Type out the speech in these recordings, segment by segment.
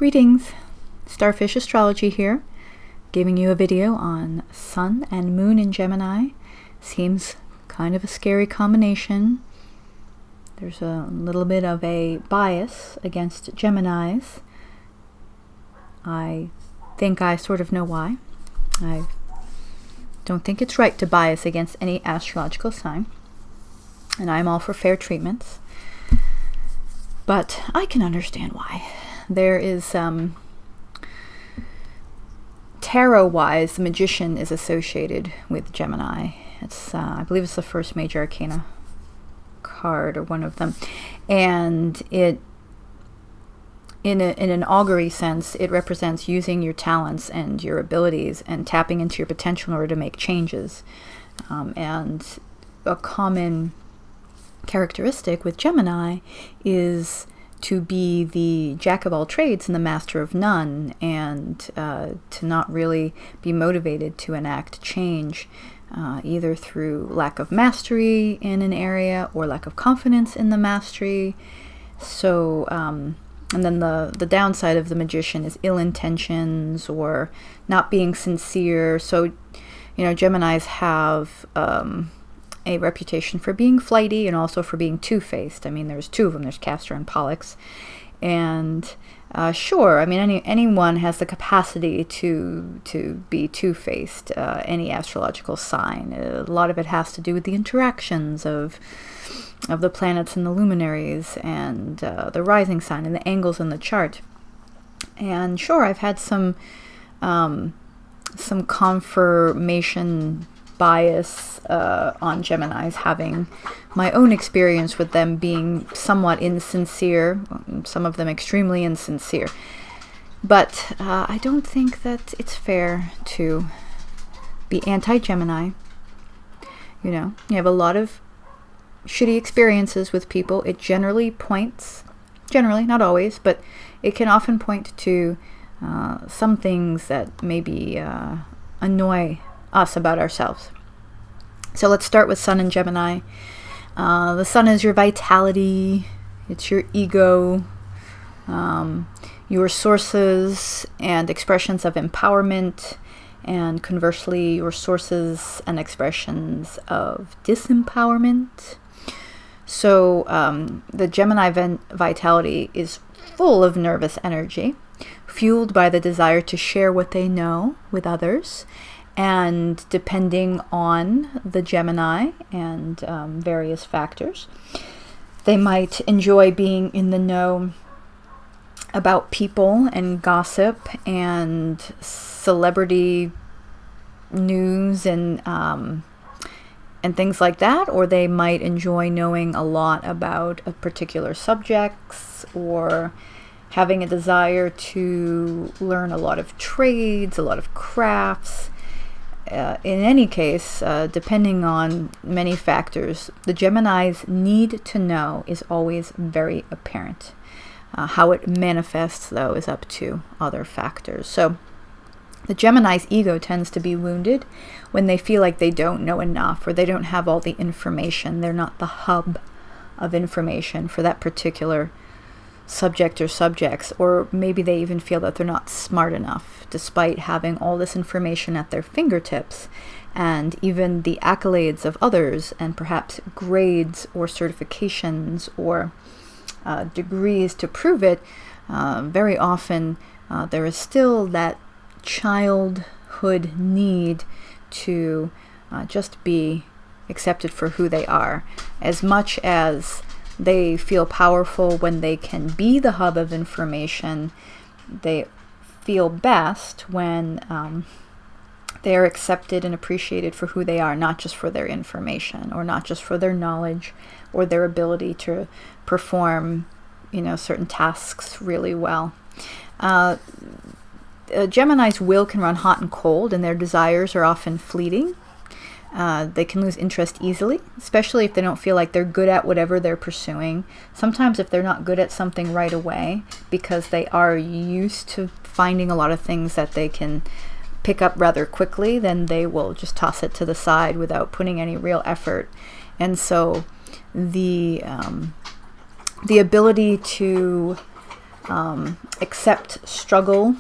Greetings, Starfish Astrology here, giving you a video on Sun and Moon in Gemini. Seems kind of a scary combination. There's a little bit of a bias against Geminis. I think I sort of know why. I don't think it's right to bias against any astrological sign, and I'm all for fair treatments. But I can understand why. There is, tarot-wise, the Magician is associated with Gemini. It's, I believe it's the first major arcana card, or one of them. And it, in an augury sense, it represents using your talents and your abilities and tapping into your potential in order to make changes. And a common characteristic with Gemini is to be the jack of all trades and the master of none, and to not really be motivated to enact change, either through lack of mastery in an area or lack of confidence in the mastery. So, and then the downside of the Magician is ill intentions or not being sincere. So, you know, Geminis have a reputation for being flighty and also for being two-faced. I mean, there's two of them. There's Castor and Pollux. And sure, I mean, anyone has the capacity to be two-faced, any astrological sign. A lot of it has to do with the interactions of the planets and the luminaries and the rising sign and the angles in the chart. And sure, I've had some confirmation bias on Geminis, having my own experience with them being somewhat insincere, some of them extremely insincere. But I don't think that it's fair to be anti-Gemini. You know, you have a lot of shitty experiences with people. It generally points, generally, not always, but it can often point to some things that maybe annoy us about ourselves. So let's start with Sun and Gemini. The Sun is your vitality, it's your ego, your sources and expressions of empowerment, and conversely, your sources and expressions of disempowerment. So the Gemini vitality is full of nervous energy, fueled by the desire to share what they know with others. And depending on the Gemini and various factors, they might enjoy being in the know about people and gossip and celebrity news and things like that, or they might enjoy knowing a lot about a particular subjects, or having a desire to learn a lot of trades, a lot of crafts. In any case, depending on many factors, the Gemini's need to know is always very apparent. How it manifests, though, is up to other factors. So the Gemini's ego tends to be wounded when they feel like they don't know enough, or they don't have all the information. They're not the hub of information for that particular subject or subjects, or maybe they even feel that they're not smart enough, despite having all this information at their fingertips, and even the accolades of others, and perhaps grades or certifications or degrees to prove it. Very often there is still that childhood need to just be accepted for who they are. As much as they feel powerful when they can be the hub of information, they feel best when they are accepted and appreciated for who they are, not just for their information, or not just for their knowledge or their ability to perform, you know, certain tasks really well. Gemini's will can run hot and cold, and their desires are often fleeting. They can lose interest easily, especially if they don't feel like they're good at whatever they're pursuing. Sometimes if they're not good at something right away, because they are used to finding a lot of things that they can pick up rather quickly, then they will just toss it to the side without putting any real effort. And so the ability to accept struggle,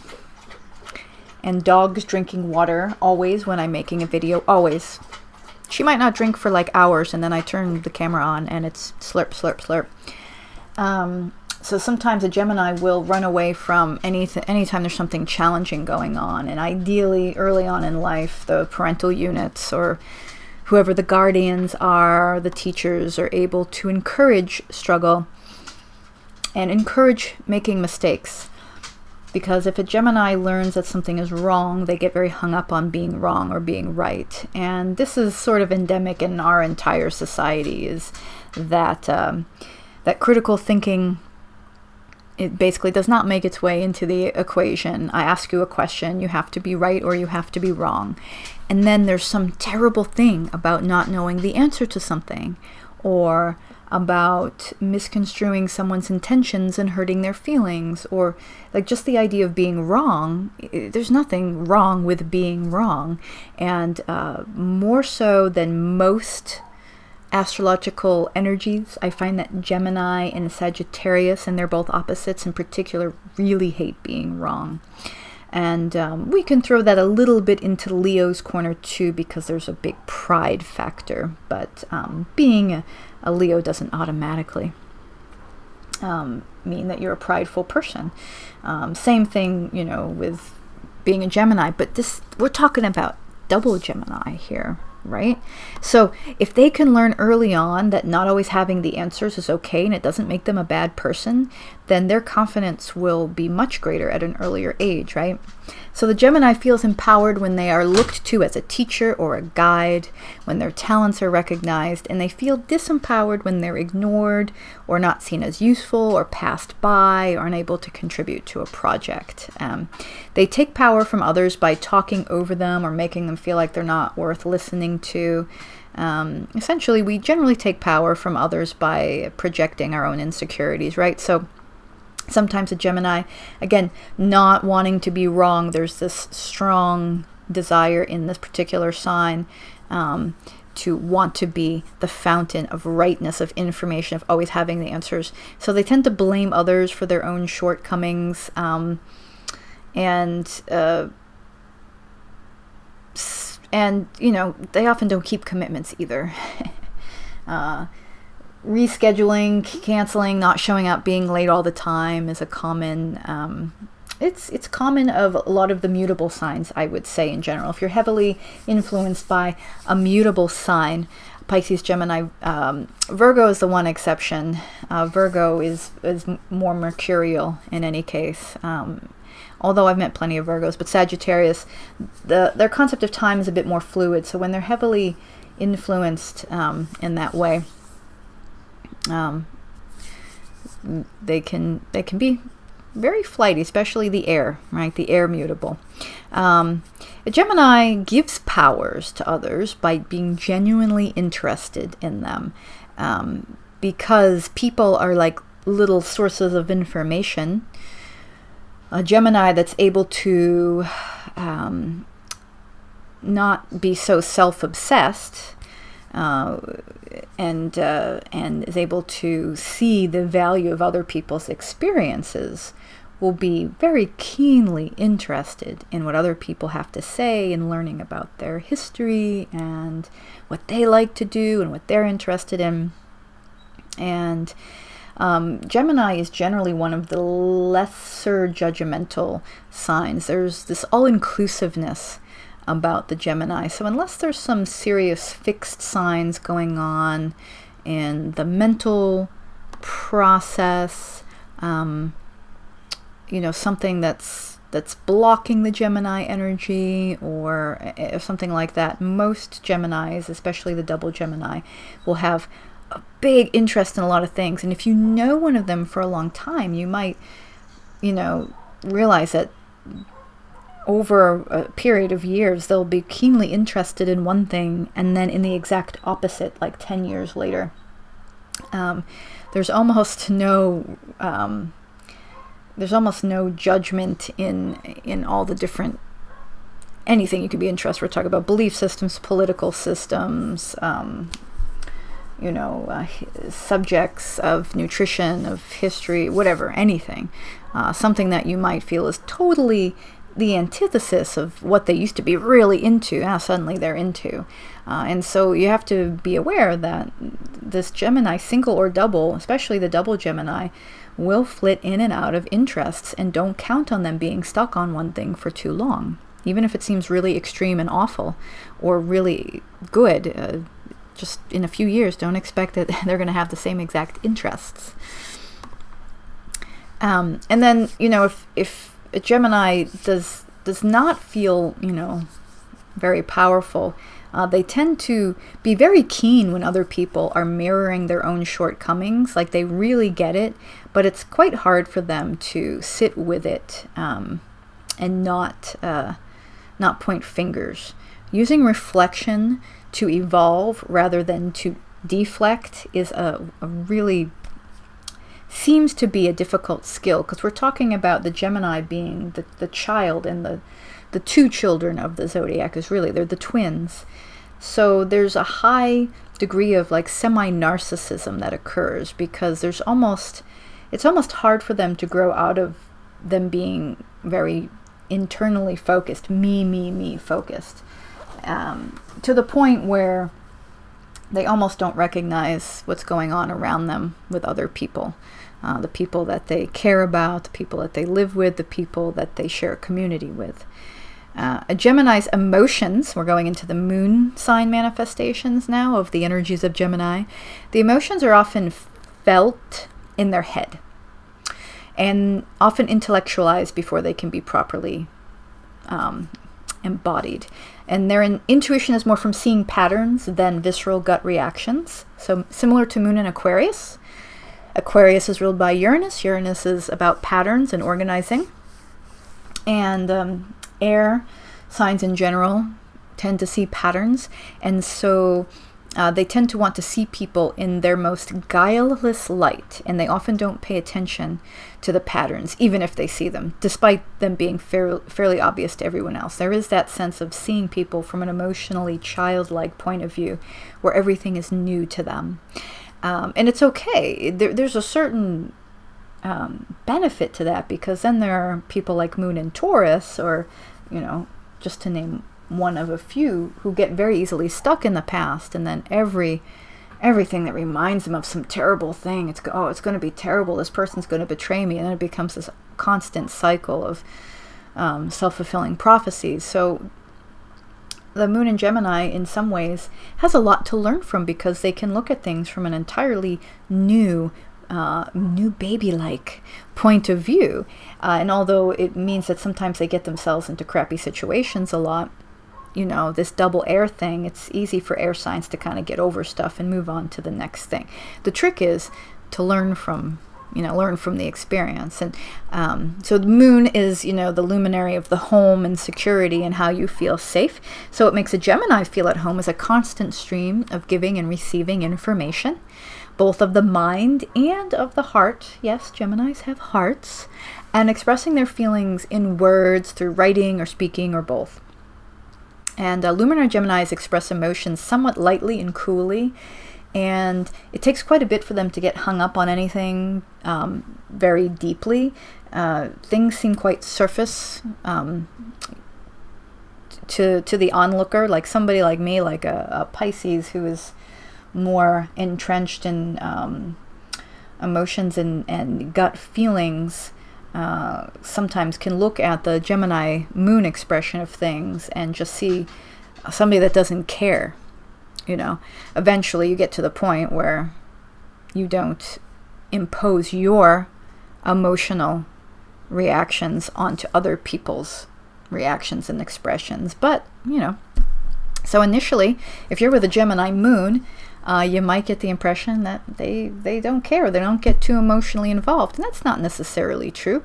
and dogs drinking water, always when I'm making a video, always. She might not drink for like hours, and then I turn the camera on and it's slurp, slurp, slurp. So sometimes a Gemini will run away from anytime there's something challenging going on. And ideally, early on in life, the parental units or whoever the guardians are, the teachers, are able to encourage struggle and encourage making mistakes. Because if a Gemini learns that something is wrong, they get very hung up on being wrong or being right. And this is sort of endemic in our entire society, is that that critical thinking, it basically does not make its way into the equation. I ask you a question, you have to be right or you have to be wrong. And then there's some terrible thing about not knowing the answer to something, or about misconstruing someone's intentions and hurting their feelings, or like just the idea of being wrong. There's nothing wrong with being wrong. And more so than most astrological energies, I find that Gemini and Sagittarius, and they're both opposites in particular, really hate being wrong. And we can throw that a little bit into Leo's corner too, because there's a big pride factor. But being a Leo doesn't automatically mean that you're a prideful person. Same thing, you know, with being a Gemini. But we're talking about double Gemini here, right? So if they can learn early on that not always having the answers is okay and it doesn't make them a bad person, then their confidence will be much greater at an earlier age, right? So the Gemini feels empowered when they are looked to as a teacher or a guide, when their talents are recognized, and they feel disempowered when they're ignored or not seen as useful or passed by or unable to contribute to a project. They take power from others by talking over them or making them feel like they're not worth listening to. Essentially, we generally take power from others by projecting our own insecurities, right? So sometimes a Gemini, again, not wanting to be wrong, there's this strong desire in this particular sign to want to be the fountain of rightness, of information, of always having the answers. So they tend to blame others for their own shortcomings, and you know, they often don't keep commitments either. Rescheduling, canceling, not showing up, being late all the time is a common, it's common of a lot of the mutable signs, I would say, in general. If you're heavily influenced by a mutable sign, Pisces, Gemini, Virgo is the one exception. Virgo is more mercurial in any case. Although I've met plenty of Virgos, but Sagittarius, their concept of time is a bit more fluid. So when they're heavily influenced in that way, they can be very flighty, especially the air, right? The air mutable. A Gemini gives powers to others by being genuinely interested in them, because people are like little sources of information. A Gemini that's able to not be so self-obsessed and is able to see the value of other people's experiences will be very keenly interested in what other people have to say and learning about their history and what they like to do and what they're interested in. And Gemini is generally one of the lesser judgmental signs. There's this all-inclusiveness about the Gemini. So unless there's some serious fixed signs going on in the mental process, you know, something that's blocking the Gemini energy or something like that, most Geminis, especially the double Gemini, will have a big interest in a lot of things. And if you know one of them for a long time, you might, you know, realize that over a period of years, they'll be keenly interested in one thing, and then in the exact opposite, like 10 years later. There's almost no judgment in all the different, anything you could be interested. We're talking about belief systems, political systems, subjects of nutrition, of history, whatever, anything. Something that you might feel is totally the antithesis of what they used to be really into. Suddenly they're into. And so you have to be aware that this Gemini, single or double, especially the double Gemini, will flit in and out of interests, and don't count on them being stuck on one thing for too long. Even if it seems really extreme and awful or really good, just in a few years, don't expect that they're going to have the same exact interests. And then, if a Gemini does not feel, very powerful, they tend to be very keen when other people are mirroring their own shortcomings. Like, they really get it, but it's quite hard for them to sit with it and not point fingers. Using reflection to evolve rather than to deflect is a really seems to be a difficult skill, because we're talking about the Gemini being the child, and the two children of the zodiac is really, they're the twins. So there's a high degree of like semi-narcissism that occurs, because it's almost hard for them to grow out of them being very internally focused, me focused, to the point where they almost don't recognize what's going on around them with other people, the people that they care about, the people that they live with, the people that they share a community with. A Gemini's emotions, we're going into the moon sign manifestations now of the energies of Gemini. The emotions are often felt in their head and often intellectualized before they can be properly embodied. And their intuition is more from seeing patterns than visceral gut reactions. So similar to Moon in Aquarius. Aquarius is ruled by Uranus. Uranus is about patterns and organizing. And air signs in general tend to see patterns. And so they tend to want to see people in their most guileless light, and they often don't pay attention to the patterns, even if they see them, despite them being fairly obvious to everyone else. There is that sense of seeing people from an emotionally childlike point of view, where everything is new to them. And it's okay. There's a certain benefit to that, because then there are people like Moon in Taurus, or, just to name one of a few, who get very easily stuck in the past, and then everything that reminds them of some terrible thing, it's going to be terrible, this person's going to betray me, and then it becomes this constant cycle of self-fulfilling prophecies. So the Moon in Gemini in some ways has a lot to learn from, because they can look at things from an entirely new baby-like point of view. And although it means that sometimes they get themselves into crappy situations a lot, this double air thing, it's easy for air signs to kind of get over stuff and move on to the next thing. The trick is to learn from the experience. And so the moon is, the luminary of the home and security and how you feel safe. So it makes a Gemini feel at home as a constant stream of giving and receiving information, both of the mind and of the heart. Yes, Geminis have hearts. And expressing their feelings in words through writing or speaking, or both. And luminary Geminis express emotions somewhat lightly and coolly, and it takes quite a bit for them to get hung up on anything very deeply. Things seem quite surface to the onlooker, like somebody like me, like a Pisces who is more entrenched in emotions and gut feelings. Sometimes can look at the Gemini moon expression of things and just see somebody that doesn't care. Eventually you get to the point where you don't impose your emotional reactions onto other people's reactions and expressions. But, so initially, if you're with a Gemini moon, you might get the impression that they don't care, they don't get too emotionally involved, and that's not necessarily true.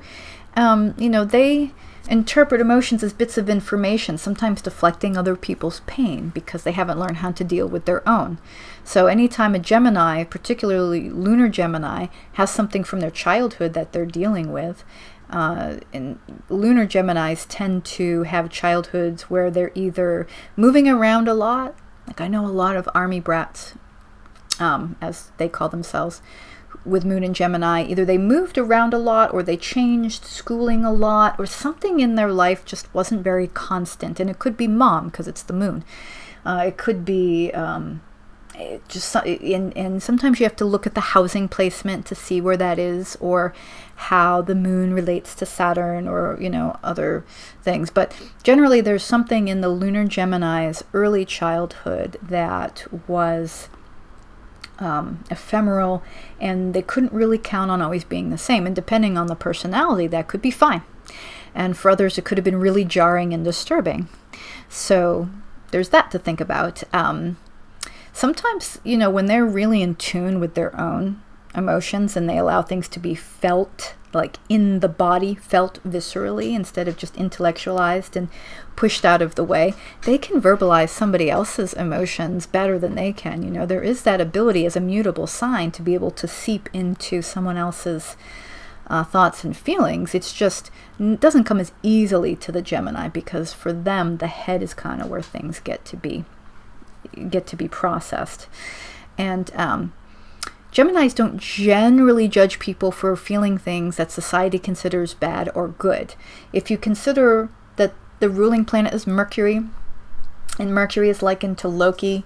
They interpret emotions as bits of information, sometimes deflecting other people's pain because they haven't learned how to deal with their own. So anytime a Gemini, particularly lunar Gemini, has something from their childhood that they're dealing with, and lunar Geminis tend to have childhoods where they're either moving around a lot. Like, I know a lot of army brats as they call themselves, with Moon in Gemini. Either they moved around a lot, or they changed schooling a lot, or something in their life just wasn't very constant. And it could be mom, because it's the moon. It could be and sometimes you have to look at the housing placement to see where that is, or how the moon relates to Saturn, or other things. But generally there's something in the lunar Gemini's early childhood that was ephemeral, and they couldn't really count on always being the same. And depending on the personality, that could be fine, and for others it could have been really jarring and disturbing. So there's that to think about. Sometimes, when they're really in tune with their own emotions, and they allow things to be felt, like in the body, felt viscerally, instead of just intellectualized and pushed out of the way, they can verbalize somebody else's emotions better than they can. There is that ability as a mutable sign to be able to seep into someone else's thoughts and feelings. It doesn't come as easily to the Gemini, because for them the head is kind of where things get to be processed. And Geminis don't generally judge people for feeling things that society considers bad or good. If you consider that the ruling planet is Mercury, and Mercury is likened to Loki,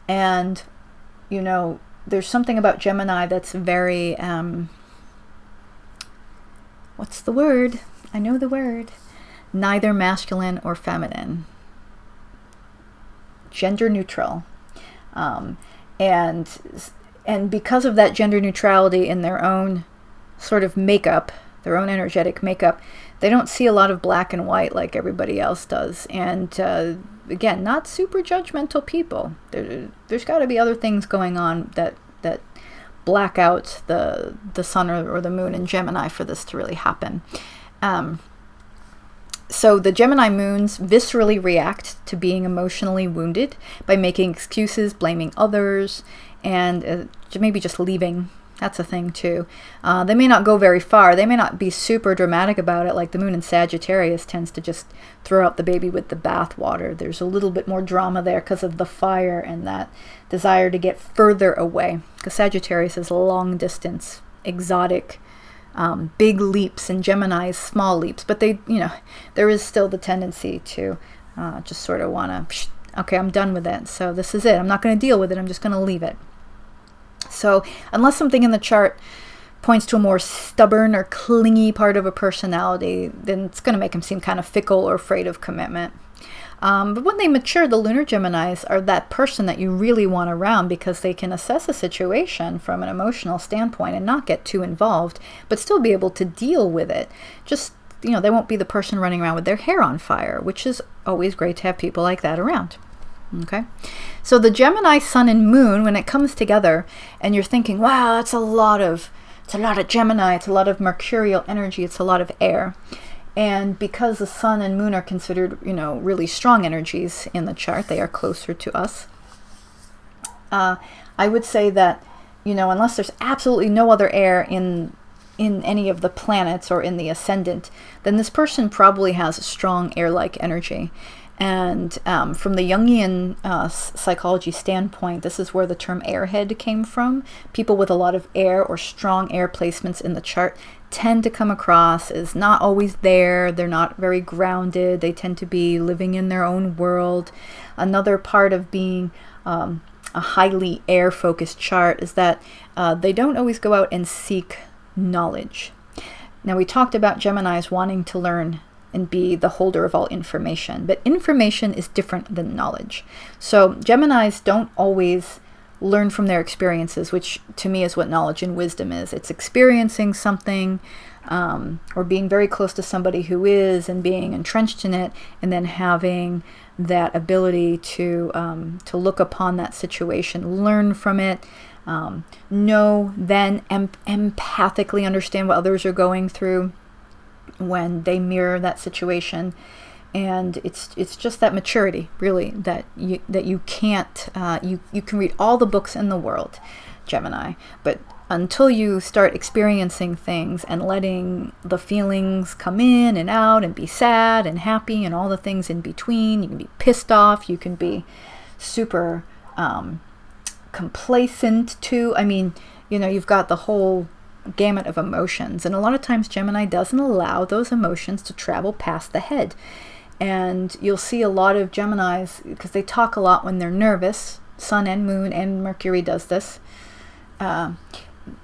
and there's something about Gemini that's very what's the word? I know the word. Neither masculine or feminine. Gender neutral. And because of that gender neutrality in their own sort of makeup, their own energetic makeup, they don't see a lot of black and white like everybody else does. And again, not super judgmental people. There's got to be other things going on that black out the sun or the moon in Gemini for this to really happen. So the Gemini moons viscerally react to being emotionally wounded by making excuses, blaming others, and maybe just leaving. That's a thing too. They may not go very far. They may not be super dramatic about it, like the moon in Sagittarius tends to just throw out the baby with the bathwater. There's a little bit more drama there because of the fire and that desire to get further away. Because Sagittarius is long distance, exotic, big leaps, and Gemini's small leaps. But there is still the tendency to just sort of want to, okay, I'm done with it. So this is it. I'm not going to deal with it. I'm just going to leave it. So unless something in the chart points to a more stubborn or clingy part of a personality, then it's going to make them seem kind of fickle or afraid of commitment. But when they mature, the lunar Geminis are that person that you really want around, because they can assess a situation from an emotional standpoint and not get too involved, but still be able to deal with it. Just, they won't be the person running around with their hair on fire, which is always great to have people like that around. Okay, so the Gemini sun and moon, when it comes together and you're thinking, wow, it's a lot of Gemini, it's a lot of mercurial energy, it's a lot of air. And because the sun and moon are considered, really strong energies in the chart, they are closer to us. I would say that, unless there's absolutely no other air in any of the planets or in the ascendant, then this person probably has a strong air-like energy. And from the Jungian psychology standpoint, this is where the term airhead came from. People with a lot of air or strong air placements in the chart tend to come across as not always there. They're not very grounded. They tend to be living in their own world. Another part of being a highly air-focused chart is that they don't always go out and seek knowledge. Now, we talked about Geminis wanting to learn and be the holder of all information, but information is different than knowledge. So Geminis don't always learn from their experiences, which to me is what knowledge and wisdom is. It's experiencing something or being very close to somebody who is, and being entrenched in it, and then having that ability to look upon that situation, learn from it, know, then empathically understand what others are going through when they mirror that situation. And it's just that maturity, really, that you can't you can read all the books in the world, Gemini, but until you start experiencing things and letting the feelings come in and out, and be sad and happy and all the things in between, you can be pissed off, you can be super complacent too. I mean, you've got the whole gamut of emotions, and a lot of times Gemini doesn't allow those emotions to travel past the head. And you'll see a lot of Geminis, because they talk a lot when they're nervous. Sun and Moon and Mercury does this.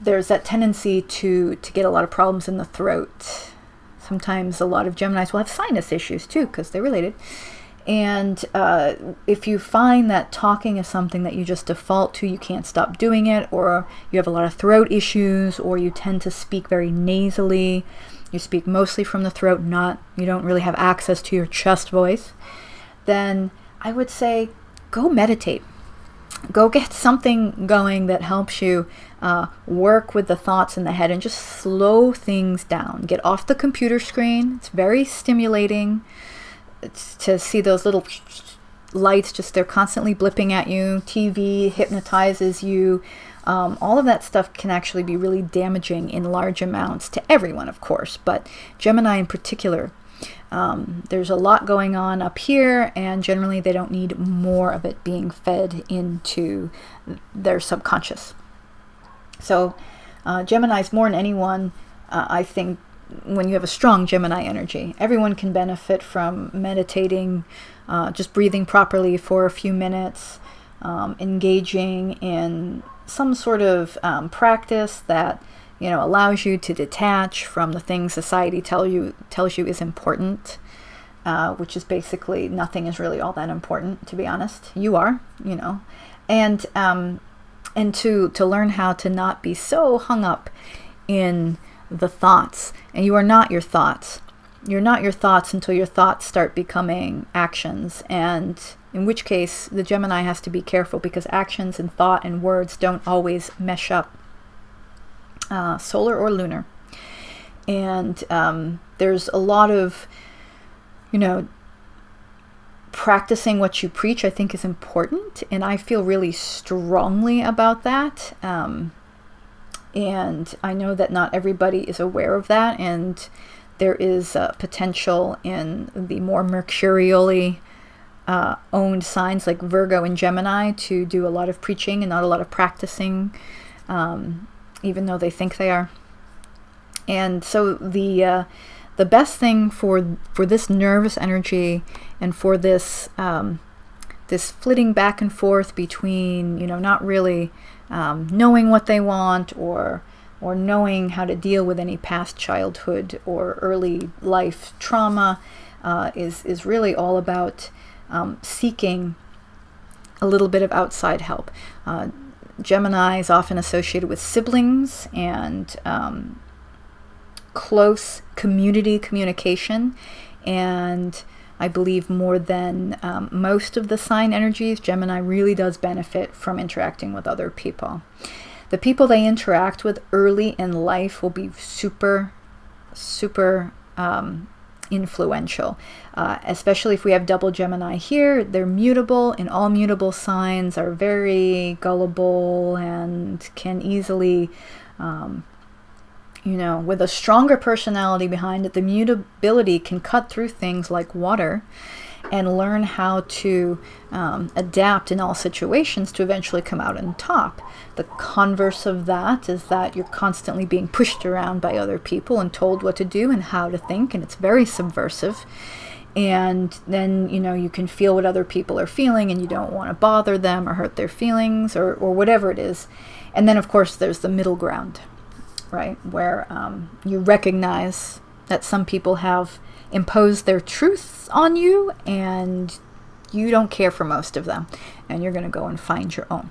There's that tendency to get a lot of problems in the throat. Sometimes a lot of Geminis will have sinus issues too, because they're related. And if you find that talking is something that you just default to, you can't stop doing it, or you have a lot of throat issues, or you tend to speak very nasally, you speak mostly from the throat, you don't really have access to your chest voice, then I would say go meditate. Go get something going that helps you work with the thoughts in the head and just slow things down. Get off the computer screen. It's very stimulating. It's to see those little lights, they're constantly blipping at you. TV hypnotizes you. All of that stuff can actually be really damaging in large amounts to everyone, of course, but Gemini in particular. There's a lot going on up here, and generally they don't need more of it being fed into their subconscious. So Geminis, more than anyone, I think when you have a strong Gemini energy, everyone can benefit from meditating, just breathing properly for a few minutes, engaging in some sort of practice that allows you to detach from the things society tells you is important, which is basically nothing is really all that important, to be honest. You are, and to learn how to not be so hung up in the thoughts. And you are not your thoughts. You're not your thoughts until your thoughts start becoming actions, and in which case the Gemini has to be careful, because actions and thought and words don't always mesh up. Solar or lunar. And there's a lot of, practicing what you preach, I think, is important. And I feel really strongly about that. And I know that not everybody is aware of that. And there is potential in the more mercurially owned signs like Virgo and Gemini to do a lot of preaching and not a lot of practicing. Even though they think they are. And so the best thing for this nervous energy and for this this flitting back and forth between not really knowing what they want or knowing how to deal with any past childhood or early life trauma is really all about seeking a little bit of outside help. Gemini is often associated with siblings and close community communication, and I believe more than most of the sign energies, Gemini really does benefit from interacting with other people. The people they interact with early in life will be super influential, especially if we have double Gemini here. They're mutable, and all mutable signs are very gullible and can easily, with a stronger personality behind it, the mutability can cut through things like water and learn how to adapt in all situations to eventually come out on top. The converse of that is that you're constantly being pushed around by other people and told what to do and how to think, and it's very subversive. And then, you can feel what other people are feeling, and you don't want to bother them or hurt their feelings or whatever it is. And then, of course, there's the middle ground, right, where you recognize that some people have imposed their truths on you and you don't care for most of them, and you're going to go and find your own.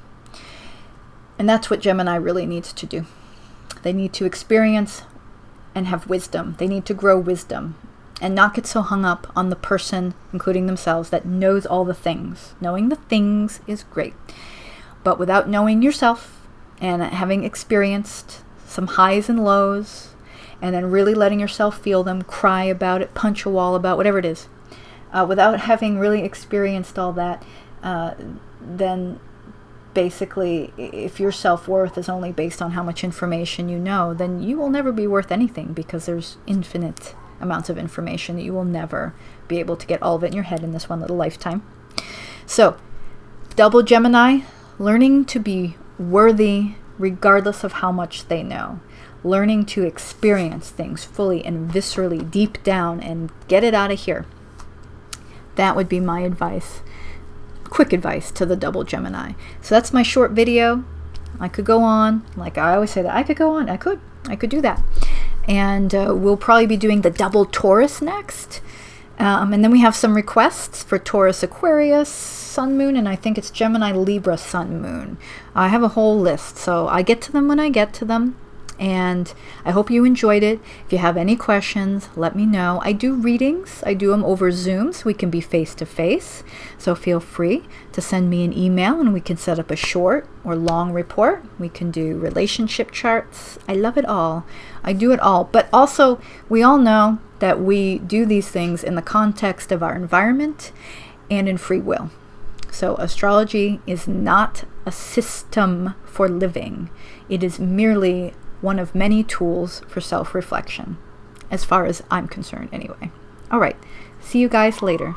And that's what Gemini really needs to do. They need to experience and have wisdom. They need to grow wisdom and not get so hung up on the person, including themselves, that knows all the things. Knowing the things is great, but without knowing yourself and having experienced some highs and lows, and then really letting yourself feel them, cry about it, punch a wall about whatever it is, without having really experienced all that, then basically, if your self-worth is only based on how much information you know, then you will never be worth anything, because there's infinite amounts of information that you will never be able to get all of it in your head in this one little lifetime. So, double Gemini, learning to be worthy regardless of how much they know, learning to experience things fully and viscerally deep down and get it out of here. That would be my advice, quick advice to the double Gemini. So that's my short video. I could go on, like I always say that I could go on. I could do that. And we'll probably be doing the double Taurus next. And then we have some requests for Taurus Aquarius Sun Moon, and I think it's Gemini Libra Sun Moon. I have a whole list, so I get to them when I get to them. And I hope you enjoyed it. If you have any questions, let me know. I do readings. I do them over Zoom so we can be face to face. So feel free to send me an email and we can set up a short or long report. We can do relationship charts. I love it all. I do it all. But also, we all know that we do these things in the context of our environment and in free will. So astrology is not a system for living. It is merely one of many tools for self-reflection, as far as I'm concerned anyway. All right, see you guys later.